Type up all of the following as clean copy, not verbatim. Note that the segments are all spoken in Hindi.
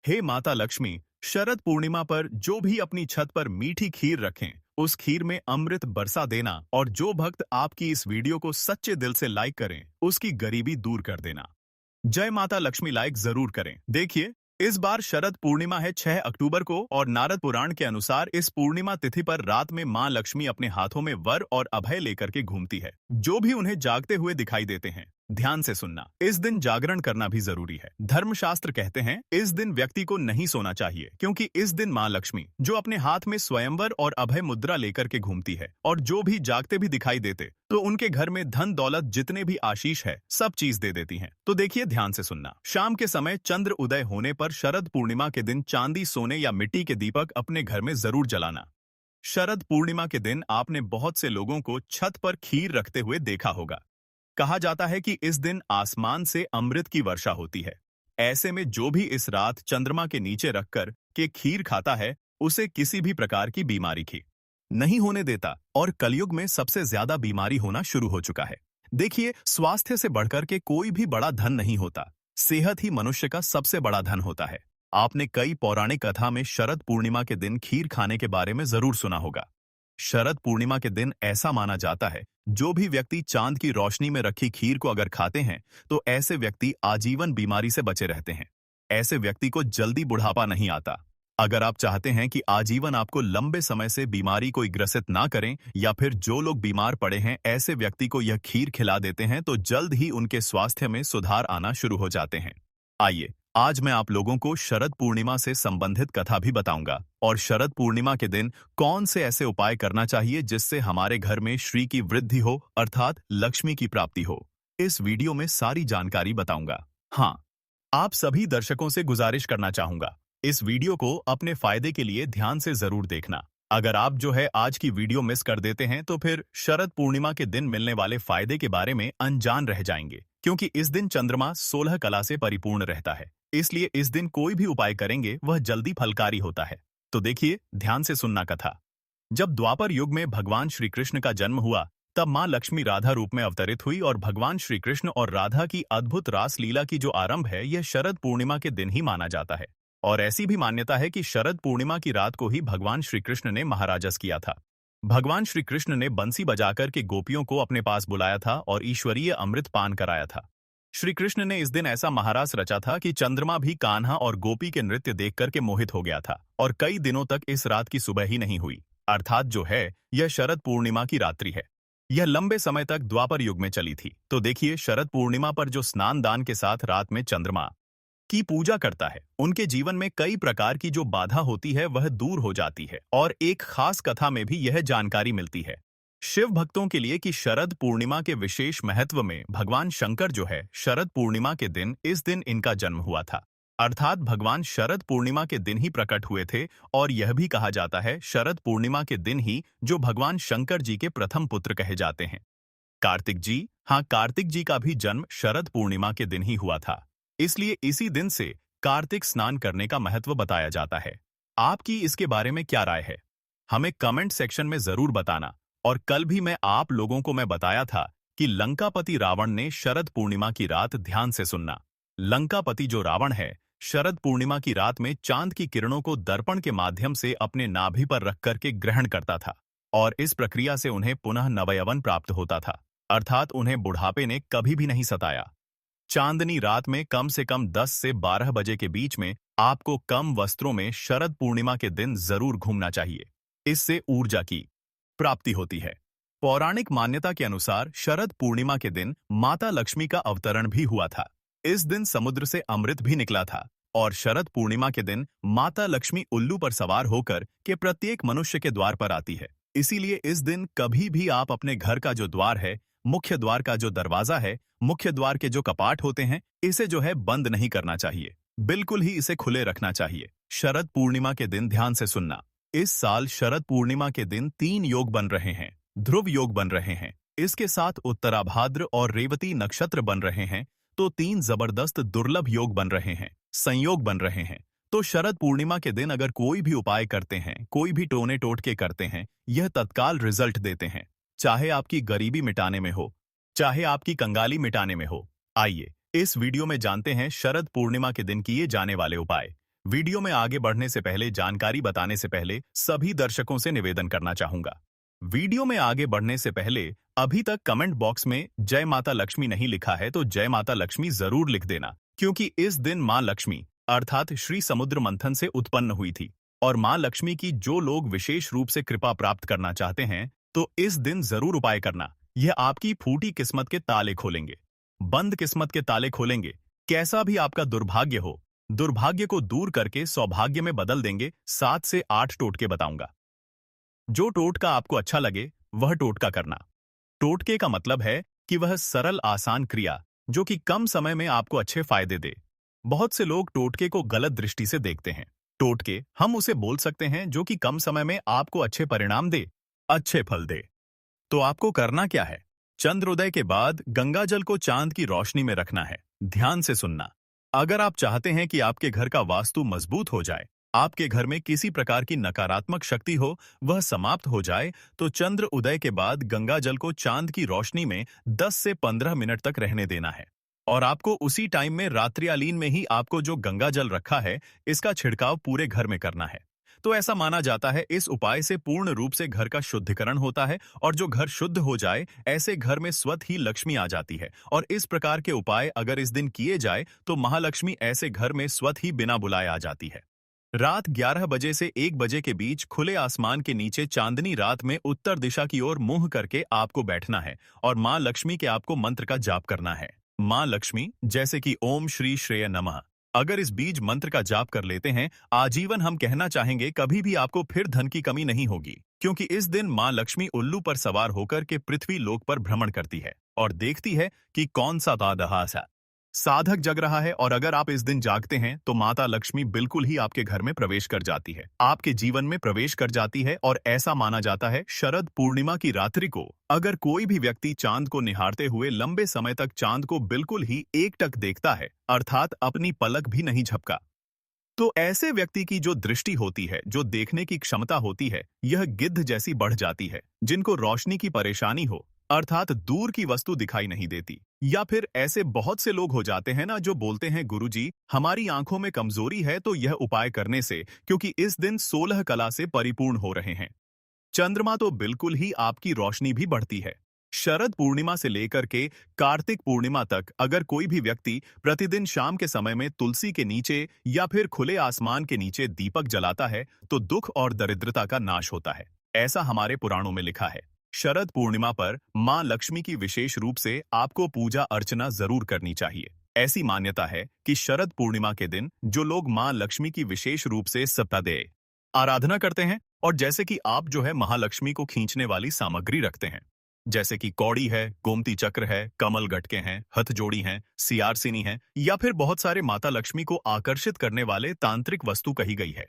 हे माता लक्ष्मी, शरद पूर्णिमा पर जो भी अपनी छत पर मीठी खीर रखें, उस खीर में अमृत बरसा देना और जो भक्त आपकी इस वीडियो को सच्चे दिल से लाइक करें, उसकी गरीबी दूर कर देना। जय माता लक्ष्मी लाइक जरूर करें। देखिए, इस बार शरद पूर्णिमा है 6 अक्टूबर को और नारद पुराण के अनुसार इस पूर्णिमा तिथि पर रात में मां लक्ष्मी अपने हाथों में वर और अभय लेकर के घूमती है। जो भी उन्हें जागते हुए दिखाई देते हैं, ध्यान से सुनना, इस दिन जागरण करना भी जरूरी है। धर्मशास्त्र कहते हैं इस दिन व्यक्ति को नहीं सोना चाहिए, क्योंकि इस दिन मां लक्ष्मी जो अपने हाथ में स्वयंवर और अभय मुद्रा लेकर के घूमती है और जो भी जागते भी दिखाई देते तो उनके घर में धन दौलत जितने भी आशीष है सब चीज दे देती हैं। तो देखिए, ध्यान से सुनना। शाम के समय चंद्र उदय होने पर शरद पूर्णिमा के दिन चांदी, सोने या मिट्टी के दीपक अपने घर में जरूर जलाना। शरद पूर्णिमा के दिन आपने बहुत से लोगों को छत पर खीर रखते हुए देखा होगा। कहा जाता है कि इस दिन आसमान से अमृत की वर्षा होती है। ऐसे में जो भी इस रात चंद्रमा के नीचे रखकर के खीर खाता है, उसे किसी भी प्रकार की बीमारी की नहीं होने देता और कलयुग में सबसे ज्यादा बीमारी होना शुरू हो चुका है। देखिए, स्वास्थ्य से बढ़कर के कोई भी बड़ा धन नहीं होता। सेहत ही मनुष्य का सबसे बड़ा धन होता है। आपने कई पौराणिक कथा में शरद पूर्णिमा के दिन खीर खाने के बारे में जरूर सुना होगा। शरद पूर्णिमा के दिन ऐसा माना जाता है, जो भी व्यक्ति चांद की रोशनी में रखी खीर को अगर खाते हैं तो ऐसे व्यक्ति आजीवन बीमारी से बचे रहते हैं। ऐसे व्यक्ति को जल्दी बुढ़ापा नहीं आता। अगर आप चाहते हैं कि आजीवन आपको लंबे समय से बीमारी कोई ग्रसित ना करें, या फिर जो लोग बीमार पड़े हैं ऐसे व्यक्ति को यह खीर खिला देते हैं तो जल्द ही उनके स्वास्थ्य में सुधार आना शुरू हो जाते हैं। आइए, आज मैं आप लोगों को शरद पूर्णिमा से संबंधित कथा भी बताऊंगा और शरद पूर्णिमा के दिन कौन से ऐसे उपाय करना चाहिए जिससे हमारे घर में श्री की वृद्धि हो, अर्थात लक्ष्मी की प्राप्ति हो। इस वीडियो में सारी जानकारी बताऊंगा। हाँ, आप सभी दर्शकों से गुजारिश करना चाहूंगा, इस वीडियो को अपने फायदे के लिए ध्यान से जरूर देखना। अगर आप जो है आज की वीडियो मिस कर देते हैं तो फिर शरद पूर्णिमा के दिन मिलने वाले फायदे के बारे में अनजान रह जाएंगे, क्योंकि इस दिन चंद्रमा 16 कला से परिपूर्ण रहता है। इसलिए इस दिन कोई भी उपाय करेंगे वह जल्दी फलकारी होता है। तो देखिए, ध्यान से सुनना कथा। जब द्वापर युग में भगवान श्री कृष्ण का जन्म हुआ, तब मां लक्ष्मी राधा रूप में अवतरित हुई और भगवान श्री कृष्ण और राधा की अद्भुत रास लीला की जो आरंभ है, यह शरद पूर्णिमा के दिन ही माना जाता है। और ऐसी भी मान्यता है कि शरद पूर्णिमा की रात को ही भगवान श्री कृष्ण ने महाराजस किया था। भगवान श्री कृष्ण ने बंसी बजाकर के गोपियों को अपने पास बुलाया था और ईश्वरीय अमृत पान कराया था। श्री कृष्ण ने इस दिन ऐसा महारास रचा था कि चंद्रमा भी कान्हा और गोपी के नृत्य देख करके मोहित हो गया था और कई दिनों तक इस रात की सुबह ही नहीं हुई। अर्थात जो है, यह शरद पूर्णिमा की रात्रि है। यह लंबे समय तक द्वापर युग में चली थी। तो देखिए, शरद पूर्णिमा पर जो स्नान दान के साथ रात में चंद्रमा की पूजा करता है, उनके जीवन में कई प्रकार की जो बाधा होती है वह दूर हो जाती है। और एक खास कथा में भी यह जानकारी मिलती है शिव भक्तों के लिए कि शरद पूर्णिमा के विशेष महत्व में भगवान शंकर जो है, शरद पूर्णिमा के दिन इस दिन इनका जन्म हुआ था। अर्थात भगवान शरद पूर्णिमा के दिन ही प्रकट हुए थे। और यह भी कहा जाता है शरद पूर्णिमा के दिन ही जो भगवान शंकर जी के प्रथम पुत्र कहे जाते हैं, कार्तिक जी। हाँ, कार्तिक जी का भी जन्म शरद पूर्णिमा के दिन ही हुआ था। इसलिए इसी दिन से कार्तिक स्नान करने का महत्व बताया जाता है। आपकी इसके बारे में क्या राय है, हमें कमेंट सेक्शन में जरूर बताना। और कल भी आप लोगों को मैं बताया था कि लंकापति रावण ने शरद पूर्णिमा की रात, ध्यान से सुनना, लंकापति जो रावण है, शरद पूर्णिमा की रात में चांद की किरणों को दर्पण के माध्यम से अपने नाभि पर रख करके ग्रहण करता था और इस प्रक्रिया से उन्हें पुनः नवयवन प्राप्त होता था। अर्थात उन्हें बुढ़ापे ने कभी भी नहीं सताया। चांदनी रात में कम से कम 10 से 12 बजे के बीच में आपको कम वस्त्रों में शरद पूर्णिमा के दिन जरूर घूमना चाहिए। इससे ऊर्जा की प्राप्ति होती है। पौराणिक मान्यता के अनुसार शरद पूर्णिमा के दिन माता लक्ष्मी का अवतरण भी हुआ था। इस दिन समुद्र से अमृत भी निकला था और शरद पूर्णिमा के दिन माता लक्ष्मी उल्लू पर सवार होकर के प्रत्येक मनुष्य के द्वार पर आती है। इसीलिए इस दिन कभी भी आप अपने घर का जो द्वार है, मुख्य द्वार का जो दरवाजा है, मुख्य द्वार के जो कपाट होते हैं, इसे जो है बंद नहीं करना चाहिए, बिल्कुल ही इसे खुले रखना चाहिए। शरद पूर्णिमा के दिन ध्यान से सुनना, इस साल शरद पूर्णिमा के दिन 3 योग बन रहे हैं। ध्रुव योग बन रहे हैं, इसके साथ उत्तराभाद्र और रेवती नक्षत्र बन रहे हैं। तो 3 जबरदस्त दुर्लभ योग बन रहे हैं, संयोग बन रहे हैं। तो शरद पूर्णिमा के दिन अगर कोई भी उपाय करते हैं, कोई भी टोने टोटके करते हैं, यह तत्काल रिजल्ट देते हैं। चाहे आपकी गरीबी मिटाने में हो, चाहे आपकी कंगाली मिटाने में हो। आइए इस वीडियो में जानते हैं शरद पूर्णिमा के दिन किए जाने वाले उपाय। वीडियो में आगे बढ़ने से पहले जानकारी बताने से पहले सभी दर्शकों से निवेदन करना चाहूंगा। वीडियो में आगे बढ़ने से पहले अभी तक कमेंट बॉक्स में जय माता लक्ष्मी नहीं लिखा है तो जय माता लक्ष्मी जरूर लिख देना, क्योंकि इस दिन मां लक्ष्मी अर्थात श्री समुद्र मंथन से उत्पन्न हुई थी और मां लक्ष्मी की जो लोग विशेष रूप से कृपा प्राप्त करना चाहते हैं तो इस दिन जरूर उपाय करना। यह आपकी फूटी किस्मत के ताले खोलेंगे, बंद किस्मत के ताले खोलेंगे। कैसा भी आपका दुर्भाग्य हो, दुर्भाग्य को दूर करके सौभाग्य में बदल देंगे। 7 से 8 टोटके बताऊंगा। जो टोटका आपको अच्छा लगे वह टोटका करना। टोटके का मतलब है कि वह सरल आसान क्रिया जो कि कम समय में आपको अच्छे फायदे दे। बहुत से लोग टोटके को गलत दृष्टि से देखते हैं। टोटके हम उसे बोल सकते हैं जो कि कम समय में आपको अच्छे परिणाम दे, अच्छे फल दे। तो आपको करना क्या है? चंद्रोदय के बाद गंगा जल को चांद की रोशनी में रखना है। ध्यान से सुनना। अगर आप चाहते हैं कि आपके घर का वास्तु मजबूत हो जाए, आपके घर में किसी प्रकार की नकारात्मक शक्ति हो वह समाप्त हो जाए, तो चंद्र उदय के बाद गंगा जल को चांद की रोशनी में 10 से 15 मिनट तक रहने देना है। और आपको उसी टाइम में रात्रिकालीन में ही आपको जो गंगा जल रखा है इसका छिड़काव पूरे घर में करना है। तो ऐसा माना जाता है इस उपाय से पूर्ण रूप से घर का शुद्धिकरण होता है और जो घर शुद्ध हो जाए ऐसे घर में स्वतः ही लक्ष्मी आ जाती है। और इस प्रकार के उपाय अगर इस दिन किए जाए तो महालक्ष्मी ऐसे घर में स्वतः ही बिना बुलाए आ जाती है। रात 11 बजे से 1 बजे के बीच खुले आसमान के नीचे चांदनी रात में उत्तर दिशा की ओर मुंह करके आपको बैठना है और मां लक्ष्मी के आपको मंत्र का जाप करना है। मां लक्ष्मी जैसे कि ओम श्री श्रेय नमः। अगर इस बीज मंत्र का जाप कर लेते हैं, आजीवन हम कहना चाहेंगे कभी भी आपको फिर धन की कमी नहीं होगी, क्योंकि इस दिन मां लक्ष्मी उल्लू पर सवार होकर के पृथ्वी लोक पर भ्रमण करती है और देखती है कि कौन सा साधक जग रहा है। और अगर आप इस दिन जागते हैं तो माता लक्ष्मी बिल्कुल ही आपके घर में प्रवेश कर जाती है, आपके जीवन में प्रवेश कर जाती है। और ऐसा माना जाता है शरद पूर्णिमा की रात्रि को अगर कोई भी व्यक्ति चांद को निहारते हुए लंबे समय तक चांद को बिल्कुल ही एकटक देखता है, अर्थात अपनी पलक भी नहीं झपका, तो ऐसे व्यक्ति की जो दृष्टि होती है, जो देखने की क्षमता होती है, यह गिद्ध जैसी बढ़ जाती है। जिनको रोशनी की परेशानी हो, अर्थात दूर की वस्तु दिखाई नहीं देती, या फिर ऐसे बहुत से लोग हो जाते हैं ना जो बोलते हैं गुरुजी हमारी आंखों में कमजोरी है तो यह उपाय करने से, क्योंकि इस दिन 16 कला से परिपूर्ण हो रहे हैं। चंद्रमा तो बिल्कुल ही आपकी रोशनी भी बढ़ती है। शरद पूर्णिमा से लेकर के कार्तिक पूर्णिमा तक अगर कोई भी व्यक्ति प्रतिदिन शाम के समय में तुलसी के नीचे या फिर खुले आसमान के नीचे दीपक जलाता है तो दुख और दरिद्रता का नाश होता है। ऐसा हमारे पुराणों में लिखा है। शरद पूर्णिमा पर मां लक्ष्मी की विशेष रूप से आपको पूजा अर्चना जरूर करनी चाहिए। ऐसी मान्यता है कि शरद पूर्णिमा के दिन जो लोग मां लक्ष्मी की विशेष रूप से सप्ताह आराधना करते हैं और जैसे कि आप जो है महालक्ष्मी को खींचने वाली सामग्री रखते हैं, जैसे कि कौड़ी है, गोमती चक्र है, कमल गटके हैं, हथजोड़ी हैं, सियारसिनी है, या फिर बहुत सारे माता लक्ष्मी को आकर्षित करने वाले तांत्रिक वस्तु कही गई है।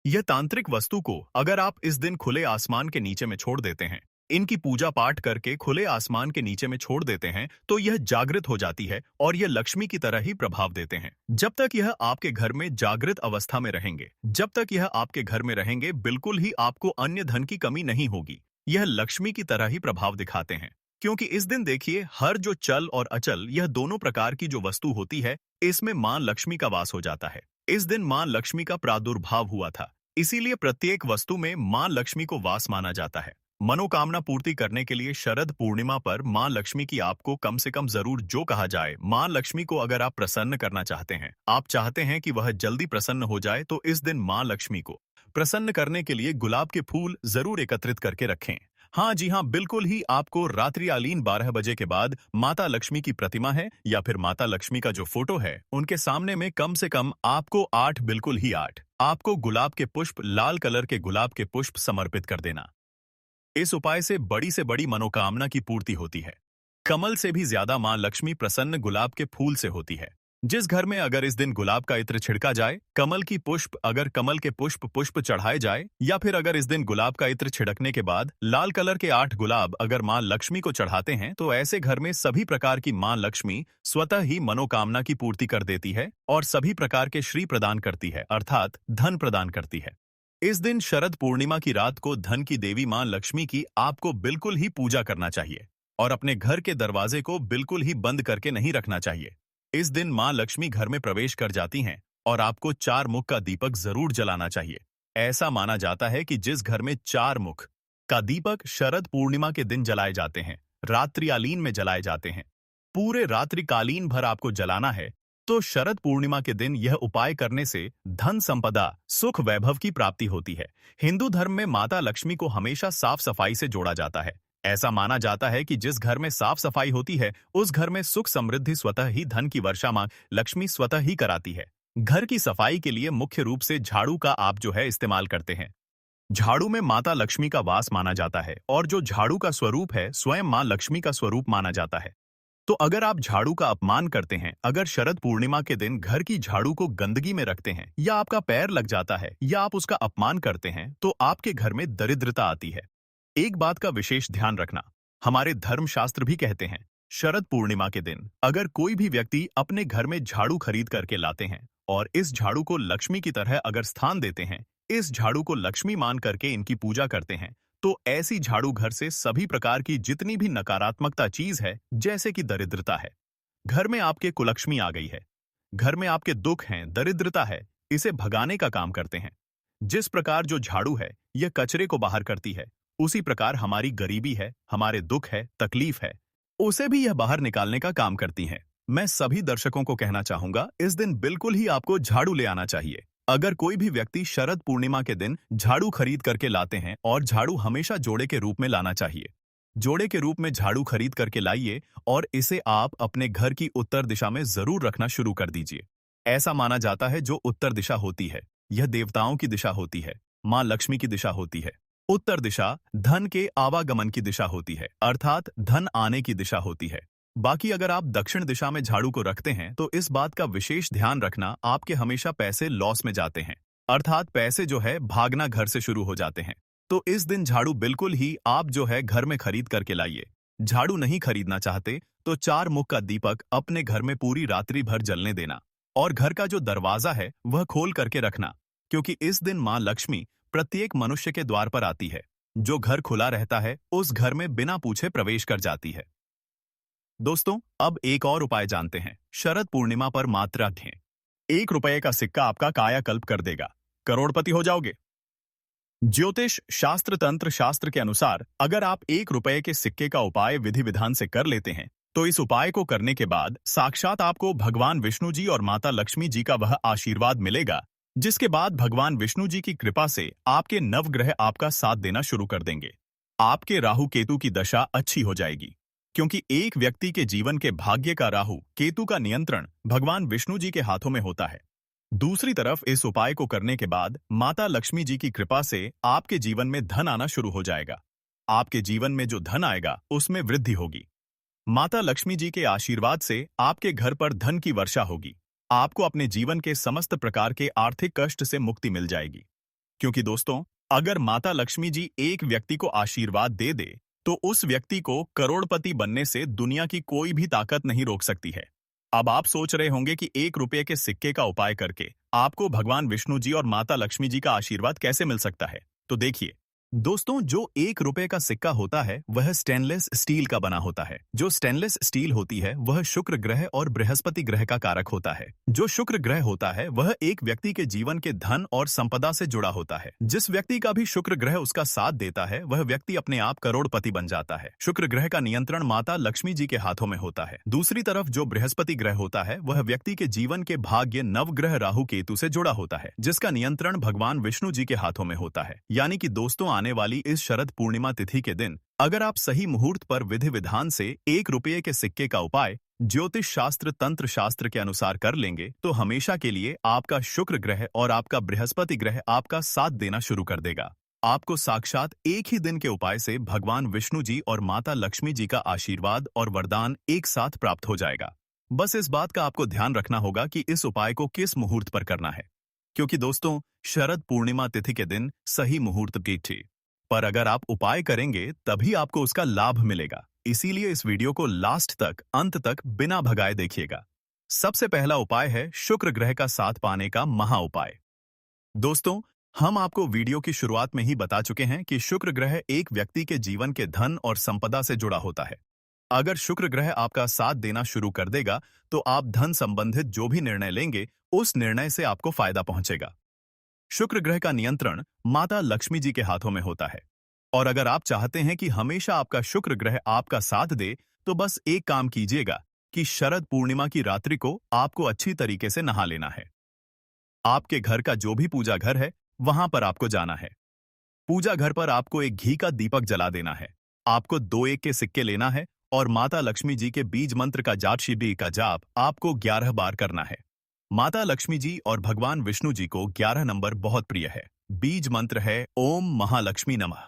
यह तांत्रिक वस्तु को अगर आप इस दिन खुले आसमान के नीचे में छोड़ देते हैं, इनकी पूजा पाठ करके खुले आसमान के नीचे में छोड़ देते हैं, तो यह जागृत हो जाती है और यह लक्ष्मी की तरह ही प्रभाव देते हैं। जब तक यह आपके घर में जागृत अवस्था में रहेंगे, जब तक यह आपके घर में रहेंगे, बिल्कुल ही आपको अन्य धन की कमी नहीं होगी। यह लक्ष्मी की तरह ही प्रभाव दिखाते हैं, क्योंकि इस दिन देखिए हर जो चल और अचल यह दोनों प्रकार की जो वस्तु होती है इसमें मां लक्ष्मी का वास हो जाता है। इस दिन मां लक्ष्मी का प्रादुर्भाव हुआ था, इसीलिए प्रत्येक वस्तु में मां लक्ष्मी को वास माना जाता है। मनोकामना पूर्ति करने के लिए शरद पूर्णिमा पर मां लक्ष्मी की आपको कम से कम जरूर जो कहा जाए, मां लक्ष्मी को अगर आप प्रसन्न करना चाहते हैं, आप चाहते हैं कि वह जल्दी प्रसन्न हो जाए, तो इस दिन मां लक्ष्मी को प्रसन्न करने के लिए गुलाब के फूल जरूर एकत्रित करके रखें। हाँ जी हाँ, बिल्कुल ही आपको रात्रिकालीन 12 बजे के बाद माता लक्ष्मी की प्रतिमा है या फिर माता लक्ष्मी का जो फोटो है उनके सामने में कम से कम आपको 8 बिल्कुल ही 8 आपको गुलाब के पुष्प, लाल कलर के गुलाब के पुष्प समर्पित कर देना। इस उपाय से बड़ी मनोकामना की पूर्ति होती है। कमल से भी ज्यादा मां लक्ष्मी प्रसन्न गुलाब के फूल से होती है। जिस घर में अगर इस दिन गुलाब का इत्र छिड़का जाए, कमल की पुष्प अगर कमल के पुष्प चढ़ाए जाए, या फिर अगर इस दिन गुलाब का इत्र छिड़कने के बाद लाल कलर के 8 गुलाब अगर मां लक्ष्मी को चढ़ाते हैं, तो ऐसे घर में सभी प्रकार की मां लक्ष्मी स्वतः ही मनोकामना की पूर्ति कर देती है और सभी प्रकार के श्री प्रदान करती है, अर्थात धन प्रदान करती है। इस दिन शरद पूर्णिमा की रात को धन की देवी मां लक्ष्मी की आपको बिल्कुल ही पूजा करना चाहिए और अपने घर के दरवाजे को बिल्कुल ही बंद करके नहीं रखना चाहिए। इस दिन मां लक्ष्मी घर में प्रवेश कर जाती हैं और आपको 4 मुख का दीपक जरूर जलाना चाहिए। ऐसा माना जाता है कि जिस घर में 4 मुख का दीपक शरद पूर्णिमा के दिन जलाए जाते हैं, रात्रिकालीन में जलाए जाते हैं, पूरे रात्रिकालीन भर आपको जलाना है, तो शरद पूर्णिमा के दिन यह उपाय करने से धन संपदा, सुख वैभव की प्राप्ति होती है। हिंदू धर्म में माता लक्ष्मी को हमेशा साफ सफाई से जोड़ा जाता है। ऐसा माना जाता है कि जिस घर में साफ सफाई होती है, उस घर में सुख समृद्धि स्वतः ही, धन की वर्षा मां लक्ष्मी स्वतः ही कराती है। घर की सफाई के लिए मुख्य रूप से झाड़ू का आप जो है इस्तेमाल करते हैं। झाड़ू में माता लक्ष्मी का वास माना जाता है और जो झाड़ू का स्वरूप है स्वयं मां लक्ष्मी का स्वरूप माना जाता है। तो अगर आप झाड़ू का अपमान करते हैं, अगर शरद पूर्णिमा के दिन घर की झाड़ू को गंदगी में रखते हैं, या आपका पैर लग जाता है, या आप उसका अपमान करते हैं, तो आपके घर में दरिद्रता आती है। एक बात का विशेष ध्यान रखना, हमारे धर्मशास्त्र भी कहते हैं, शरद पूर्णिमा के दिन अगर कोई भी व्यक्ति अपने घर में झाड़ू खरीद करके लाते हैं और इस झाड़ू को लक्ष्मी की तरह अगर स्थान देते हैं, इस झाड़ू को लक्ष्मी मान करके इनकी पूजा करते हैं, तो ऐसी झाड़ू घर से सभी प्रकार की जितनी भी नकारात्मकता चीज है, जैसे कि दरिद्रता है, घर में आपके कुलक्ष्मी आ गई है, घर में आपके दुख हैं, दरिद्रता है, इसे भगाने का काम करते हैं। जिस प्रकार जो झाड़ू है यह कचरे को बाहर करती है, उसी प्रकार हमारी गरीबी है, हमारे दुख है, तकलीफ है, उसे भी यह बाहर निकालने का काम करती है। मैं सभी दर्शकों को कहना चाहूंगा, इस दिन बिल्कुल ही आपको झाड़ू ले आना चाहिए। अगर कोई भी व्यक्ति शरद पूर्णिमा के दिन झाड़ू खरीद करके लाते हैं, और झाड़ू हमेशा जोड़े के रूप में लाना चाहिए। जोड़े के रूप में झाड़ू खरीद करके लाइए और इसे आप अपने घर की उत्तर दिशा में जरूर रखना शुरू कर दीजिए। ऐसा माना जाता है जो उत्तर दिशा होती है, यह देवताओं की दिशा होती है, मां लक्ष्मी की दिशा होती है। उत्तर दिशा धन के आवागमन की दिशा होती है, अर्थात धन आने की दिशा होती है। बाकी अगर आप दक्षिण दिशा में झाड़ू को रखते हैं, तो इस बात का विशेष ध्यान रखना, आपके हमेशा पैसे लॉस में जाते हैं, अर्थात पैसे जो है भागना घर से शुरू हो जाते हैं। तो इस दिन झाड़ू बिल्कुल ही आप जो है घर में खरीद करके लाइए। झाड़ू नहीं खरीदना चाहते तो 4 मुख का दीपक अपने घर में पूरी रात्रि भर जलने देना, और घर का जो दरवाजा है वह खोल करके रखना, क्योंकि इस दिन मां लक्ष्मी प्रत्येक मनुष्य के द्वार पर आती है। जो घर खुला रहता है उस घर में बिना पूछे प्रवेश कर जाती है। दोस्तों, अब एक और उपाय जानते हैं। शरद पूर्णिमा पर मात्र रखें, 1 रुपए का सिक्का आपका कायाकल्प कर देगा, करोड़पति हो जाओगे। ज्योतिष शास्त्र, तंत्र शास्त्र के अनुसार अगर आप 1 रुपए के सिक्के का उपाय विधि विधान से कर लेते हैं, तो इस उपाय को करने के बाद साक्षात आपको भगवान विष्णु जी और माता लक्ष्मी जी का वह आशीर्वाद मिलेगा, जिसके बाद भगवान विष्णु जी की कृपा से आपके नवग्रह आपका साथ देना शुरू कर देंगे। आपके राहु केतु की दशा अच्छी हो जाएगी, क्योंकि एक व्यक्ति के जीवन के भाग्य का राहु केतु का नियंत्रण भगवान विष्णु जी के हाथों में होता है। दूसरी तरफ इस उपाय को करने के बाद माता लक्ष्मी जी की कृपा से आपके जीवन में धन आना शुरू हो जाएगा। आपके जीवन में जो धन आएगा उसमें वृद्धि होगी। माता लक्ष्मी जी के आशीर्वाद से आपके घर पर धन की वर्षा होगी। आपको अपने जीवन के समस्त प्रकार के आर्थिक कष्ट से मुक्ति मिल जाएगी। क्योंकि दोस्तों, अगर माता लक्ष्मी जी एक व्यक्ति को आशीर्वाद दे दे, तो उस व्यक्ति को करोड़पति बनने से दुनिया की कोई भी ताकत नहीं रोक सकती है। अब आप सोच रहे होंगे कि 1 रुपए के सिक्के का उपाय करके आपको भगवान विष्णु जी और माता लक्ष्मी जी का आशीर्वाद कैसे मिल सकता है। तो देखिए दोस्तों, जो 1 रुपए का सिक्का होता है वह स्टेनलेस स्टील का बना होता है। जो स्टेनलेस स्टील होती है वह शुक्र ग्रह और बृहस्पति ग्रह का कारक होता है। जो शुक्र ग्रह होता है वह एक व्यक्ति के जीवन के धन और संपदा से जुड़ा होता है। जिस व्यक्ति का भी शुक्र ग्रह उसका साथ देता है वह व्यक्ति अपने आप करोड़पति बन जाता है। शुक्र ग्रह का नियंत्रण माता लक्ष्मी जी के हाथों में होता है। दूसरी तरफ जो बृहस्पति ग्रह होता है वह व्यक्ति के जीवन के भाग्य नवग्रह राहु केतु से जुड़ा होता है, जिसका नियंत्रण भगवान विष्णु जी के हाथों में होता है। यानी कि दोस्तों, आने वाली इस शरद पूर्णिमा तिथि के दिन अगर आप सही मुहूर्त पर विधि विधान से 1 रुपये के सिक्के का उपाय ज्योतिष शास्त्र, तंत्र शास्त्र के अनुसार कर लेंगे, तो हमेशा के लिए आपका शुक्र ग्रह और आपका बृहस्पति ग्रह आपका साथ देना शुरू कर देगा। आपको साक्षात एक ही दिन के उपाय से भगवान विष्णु जी और माता लक्ष्मी जी का आशीर्वाद और वरदान एक साथ प्राप्त हो जाएगा। बस इस बात का आपको ध्यान रखना होगा कि इस उपाय को किस मुहूर्त पर करना है, क्योंकि दोस्तों, शरद पूर्णिमा तिथि के दिन सही मुहूर्त की थी, पर अगर आप उपाय करेंगे तभी आपको उसका लाभ मिलेगा। इसीलिए इस वीडियो को लास्ट तक, अंत तक बिना भगाए देखिएगा। सबसे पहला उपाय है शुक्र ग्रह का साथ पाने का महा उपाय। दोस्तों, हम आपको वीडियो की शुरुआत में ही बता चुके हैं कि शुक्र ग्रह एक व्यक्ति के जीवन के धन और संपदा से जुड़ा होता है। अगर शुक्र ग्रह आपका साथ देना शुरू कर देगा, तो आप धन संबंधित जो भी निर्णय लेंगे, उस निर्णय से आपको फायदा पहुंचेगा। शुक्र ग्रह का नियंत्रण माता लक्ष्मी जी के हाथों में होता है। और अगर आप चाहते हैं कि हमेशा आपका शुक्र ग्रह आपका साथ दे, तो बस एक काम कीजिएगा कि शरद पूर्णिमा की रात्रि को आपको अच्छी तरीके से नहा लेना है। आपके घर का जो भी पूजा घर है, वहां पर आपको जाना है। पूजा घर पर आपको एक घी का दीपक जला देना है। आपको 2 1 के सिक्के लेना है और माता लक्ष्मी जी के बीज मंत्र का जाप शिवजी का जाप आपको 11 बार करना है। माता लक्ष्मी जी और भगवान विष्णु जी को 11 नंबर बहुत प्रिय है। बीज मंत्र है ओम महालक्ष्मी नमः।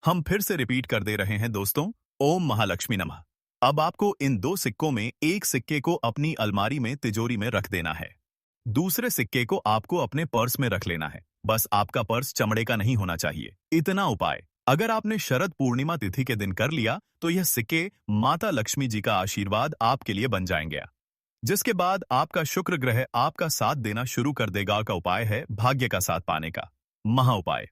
हम फिर से रिपीट कर दे रहे हैं दोस्तों, ओम महालक्ष्मी नमः। अब आपको इन 2 सिक्कों में एक सिक्के को अपनी अलमारी में तिजोरी में रख देना है। दूसरे सिक्के को आपको अपने पर्स में रख लेना है। बस आपका पर्स चमड़े का नहीं होना चाहिए। इतना उपाय अगर आपने शरद पूर्णिमा तिथि के दिन कर लिया, तो यह सिक्के माता लक्ष्मी जी का आशीर्वाद आपके लिए बन जाएंगे, जिसके बाद आपका शुक्र ग्रह आपका साथ देना शुरू कर देगा। का उपाय है भाग्य का साथ पाने का महा उपाय।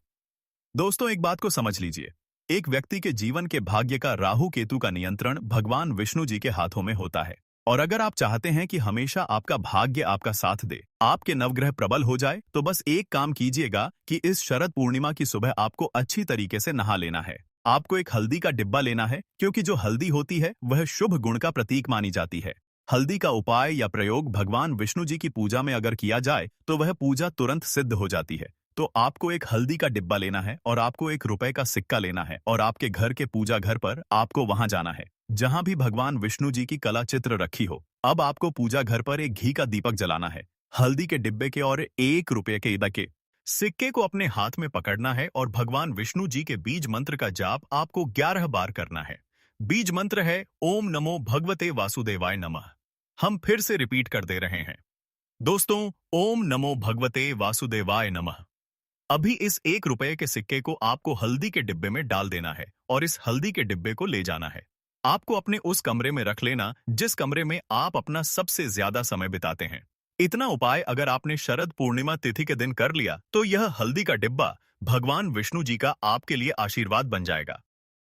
दोस्तों, एक बात को समझ लीजिए, एक व्यक्ति के जीवन के भाग्य का राहु केतु का नियंत्रण भगवान विष्णु जी के हाथों में होता है। और अगर आप चाहते हैं कि हमेशा आपका भाग्य आपका साथ दे, आपके नवग्रह प्रबल हो जाए, तो बस एक काम कीजिएगा कि इस शरद पूर्णिमा की सुबह आपको अच्छी तरीके से नहा लेना है। आपको एक हल्दी का डिब्बा लेना है, क्योंकि जो हल्दी होती है वह शुभ गुण का प्रतीक मानी जाती है। हल्दी का उपाय या प्रयोग भगवान विष्णु जी की पूजा में अगर किया जाए, तो वह पूजा तुरंत सिद्ध हो जाती है। तो आपको एक हल्दी का डिब्बा लेना है और आपको ₹1 का सिक्का लेना है और आपके घर के पूजा घर पर आपको वहां जाना है, जहां भी भगवान विष्णु जी की कला चित्र रखी हो। अब आपको पूजा घर पर एक घी का दीपक जलाना है। हल्दी के डिब्बे के और ₹1 के इबके सिक्के को अपने हाथ में पकड़ना है और भगवान विष्णु जी के बीज मंत्र का जाप आपको 11 बार करना है। बीज मंत्र है ओम नमो भगवते वासुदेवाय नमः। हम फिर से रिपीट कर दे रहे हैं दोस्तों, ओम नमो भगवते वासुदेवाय नमः। अभी इस ₹1 के सिक्के को आपको हल्दी के डिब्बे में डाल देना है और इस हल्दी के डिब्बे को ले जाना है। आपको अपने उस कमरे में रख लेना जिस कमरे में आप अपना सबसे ज्यादा समय बिताते हैं। इतना उपाय अगर आपने शरद पूर्णिमा तिथि के दिन कर लिया, तो यह हल्दी का डिब्बा भगवान विष्णु जी का आपके लिए आशीर्वाद बन जाएगा,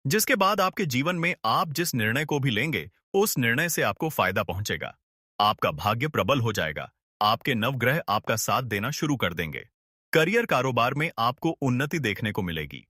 जिसके बाद आपके जीवन में आप जिस निर्णय को भी लेंगे, उस निर्णय से आपको फायदा पहुंचेगा। आपका भाग्य प्रबल हो जाएगा। आपके नवग्रह आपका साथ देना शुरू कर देंगे। करियर कारोबार में आपको उन्नति देखने को मिलेगी।